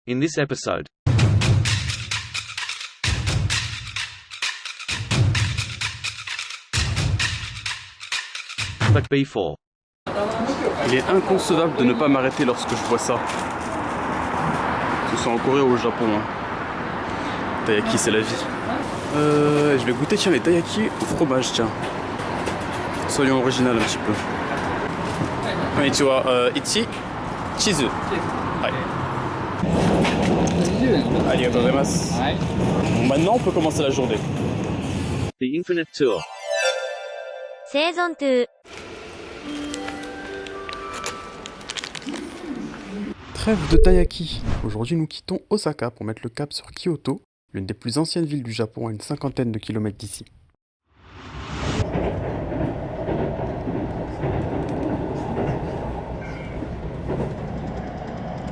in this episode. But before. Il est inconcevable de ne pas m'arrêter lorsque je vois ça. Que ce soit en Corée ou au Japon. Hein. Taiyaki, c'est la vie. Je vais goûter tiens les taiyaki au fromage, tiens. Soyons original un petit peu. Konnichiwa, ichi, chizu. Hai. Arigatou gozaimasu. Bon, maintenant on peut commencer la journée. The Infinite Tour. Season 2. Trêve de taiyaki. Aujourd'hui nous quittons Osaka pour mettre le cap sur Kyoto, l'une des plus anciennes villes du Japon à une cinquantaine de kilomètres d'ici.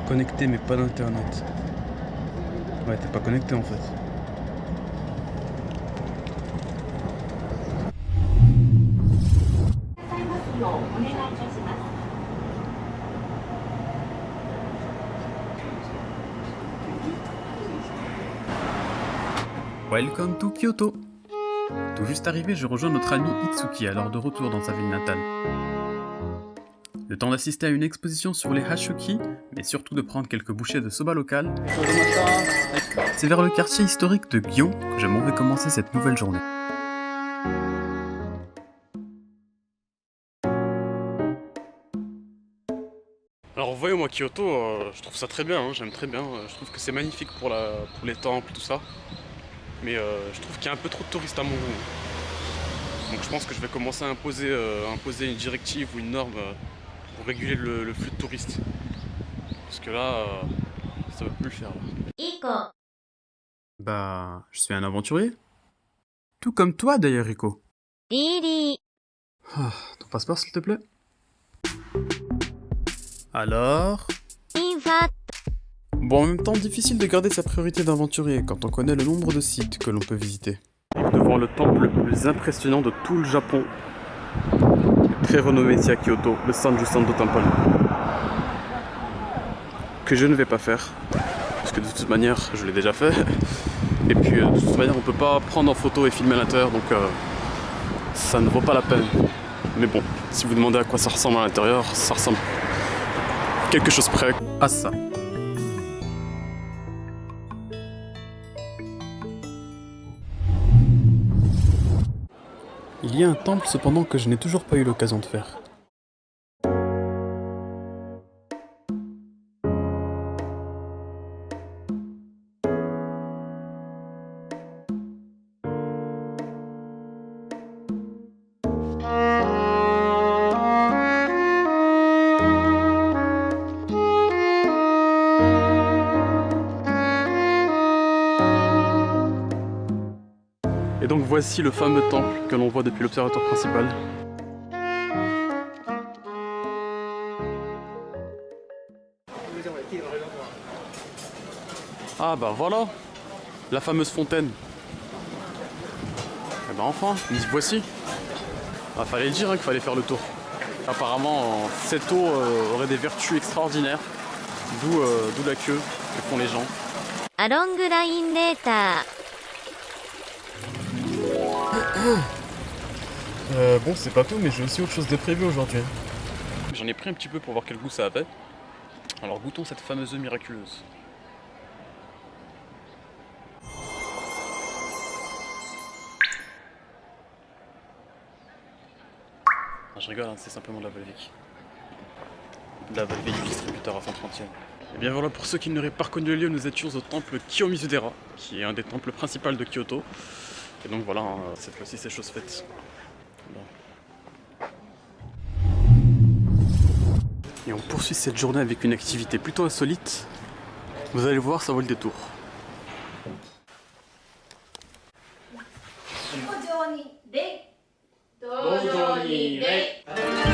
Connecté mais pas d'internet. Ouais, t'es pas connecté en fait. Welcome to Kyoto. Tout juste arrivé, je rejoins notre ami Itsuki alors de retour dans sa ville natale. Le temps d'assister à une exposition sur les hashuki, mais surtout de prendre quelques bouchées de soba local. C'est vers le quartier historique de Gion que je m'en vais commencer cette nouvelle journée. Alors voyez-moi Kyoto, je trouve ça très bien, hein, j'aime très bien, je trouve que c'est magnifique pour les temples, tout ça. Mais je trouve qu'il y a un peu trop de touristes à mon goût. Donc je pense que je vais commencer à imposer une directive ou une norme pour réguler le flux de touristes. Parce que là, ça ne veut plus le faire. Là. Bah, je suis un aventurier. Tout comme toi d'ailleurs, Rico. Ton passeport s'il te plaît. Alors... Bon, en même temps, difficile de garder sa priorité d'aventurier quand on connaît le nombre de sites que l'on peut visiter. Devant le temple le plus impressionnant de tout le Japon, très renommé ici à Kyoto, le Sanju Sando Temple. Que je ne vais pas faire, parce que de toute manière, je l'ai déjà fait. Et puis, de toute manière, on peut pas prendre en photo et filmer à l'intérieur, donc ça ne vaut pas la peine. Mais bon, si vous demandez à quoi ça ressemble à l'intérieur, ça ressemble quelque chose près à ça. Il y a un temple cependant que je n'ai toujours pas eu l'occasion de faire. Et donc voici le fameux temple que l'on voit depuis l'observatoire principal. Ah bah voilà, la fameuse fontaine. Et bah enfin, nous y voici. Ah, fallait le dire hein, qu'il fallait faire le tour. Apparemment, cette eau aurait des vertus extraordinaires, d'où la queue que font les gens. Bon, c'est pas tout, mais j'ai aussi autre chose de prévu aujourd'hui. J'en ai pris un petit peu pour voir quel goût ça avait. Alors goûtons cette fameuse œuf miraculeuse. Ah, je rigole, hein, c'est simplement de la Volvic. De la Volvic du distributeur à 130e. Et bien voilà, pour ceux qui n'auraient pas reconnu le lieu, nous étions au temple Kiyomizu-dera, qui est un des temples principaux de Kyoto. Et donc voilà, hein, cette fois-ci c'est chose faite. Bon. Et on poursuit cette journée avec une activité plutôt insolite. Vous allez voir, ça vaut le détour.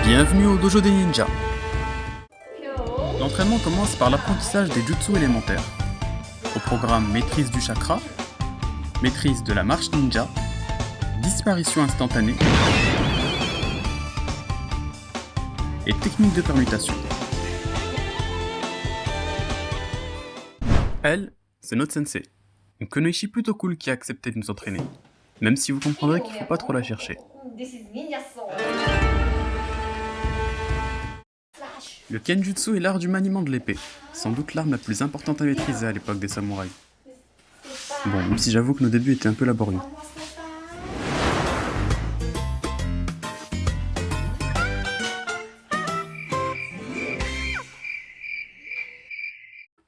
Bienvenue au dojo des ninjas. L'entraînement commence par l'apprentissage des jutsu élémentaires. Au programme maîtrise du chakra, maîtrise de la marche ninja, disparition instantanée et technique de permutation. Elle, c'est notre sensei. Une Kunoichi plutôt cool qui a accepté de nous entraîner. Même si vous comprendrez qu'il faut pas trop la chercher. Le Kenjutsu est l'art du maniement de l'épée. Sans doute l'arme la plus importante à maîtriser à l'époque des samouraïs. Bon, même si j'avoue que nos débuts étaient un peu laborieux.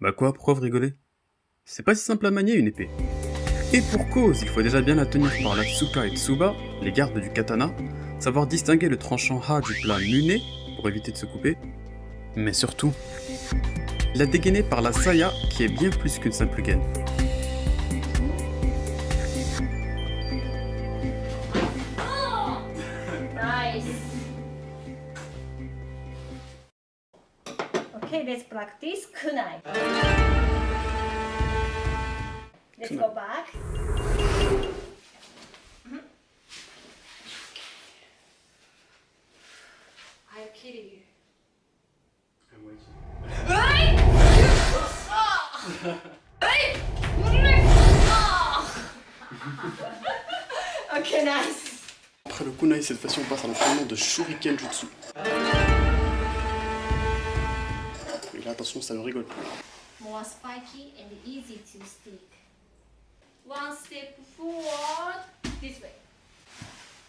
Bah quoi, pourquoi vous rigolez? C'est pas si simple à manier une épée. Et pour cause, il faut déjà bien la tenir par la Tsuka et Tsuba, les gardes du katana, savoir distinguer le tranchant Ha du plat Mune, pour éviter de se couper, mais surtout, la dégainer par la Saya, qui est bien plus qu'une simple gaine. Okay, let's practice kunai. Let's go back. I'm kidding you. Okay, nice. Après le kunai, cette fois-ci on passe à l'entraînement de Shuriken Jutsu. Et là attention, ça ne rigole plus. More spiky and easy to stick. One step forward, this way.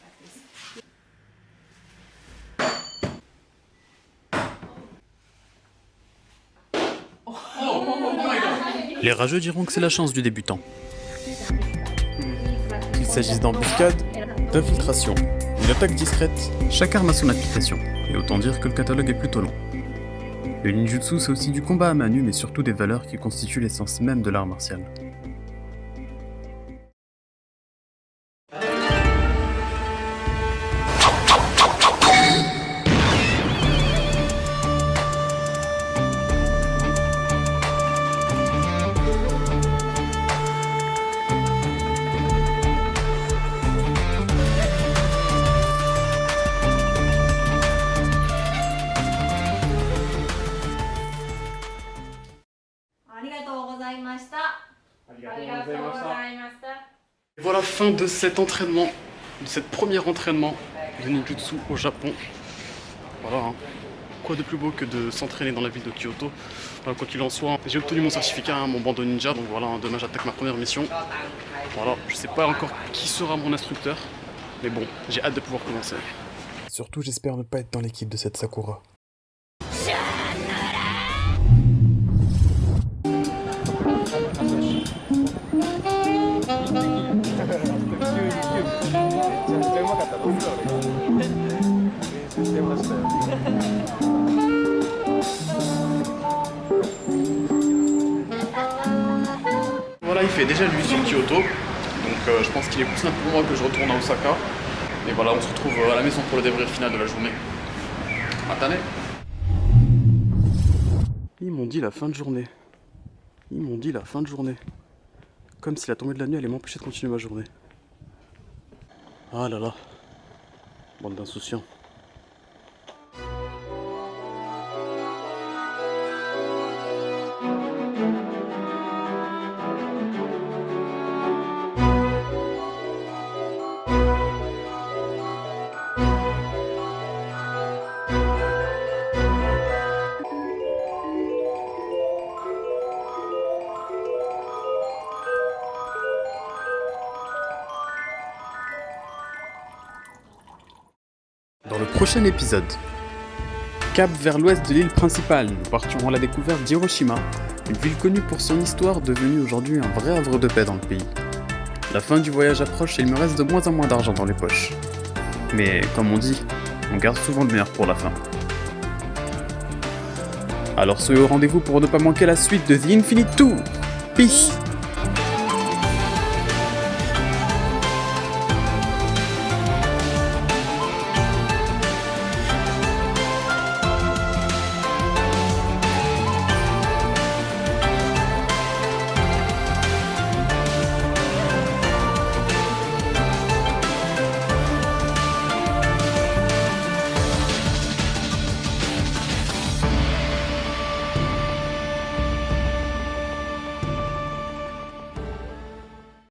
Like this. Les rageux diront que c'est la chance du débutant. Qu'il s'agisse d'embuscade, d'infiltration, d'une attaque discrète, chaque arme a son application, et autant dire que le catalogue est plutôt long. Le ninjutsu, c'est aussi du combat à main nue, mais surtout des valeurs qui constituent l'essence même de l'art martial. Et voilà, fin de cet entraînement, de cette première entraînement de ninjutsu au Japon. Voilà, hein. Quoi de plus beau que de s'entraîner dans la ville de Kyoto. Voilà, quoi qu'il en soit, j'ai obtenu mon certificat, hein, mon bandeau ninja, donc voilà, demain j'attaque ma première mission. Voilà, je sais pas encore qui sera mon instructeur, mais bon, j'ai hâte de pouvoir commencer. Surtout, j'espère ne pas être dans l'équipe de cette Sakura. Voilà, il fait déjà nuit sur Kyoto, donc je pense qu'il est plus simple pour moi que je retourne à Osaka. Et voilà, on se retrouve à la maison pour le débrief final de la journée. Attendez. Ils m'ont dit la fin de journée. Ils m'ont dit la fin de journée. Comme si la tombée de la nuit allait m'empêcher de continuer ma journée. Ah là là. Bande d'insouciants. Dans le prochain épisode, cap vers l'ouest de l'île principale, nous partirons à la découverte d'Hiroshima, une ville connue pour son histoire devenue aujourd'hui un vrai havre de paix dans le pays. La fin du voyage approche et il me reste de moins en moins d'argent dans les poches. Mais comme on dit, on garde souvent le meilleur pour la fin. Alors soyez au rendez-vous pour ne pas manquer la suite de The Infinite Tour. Peace!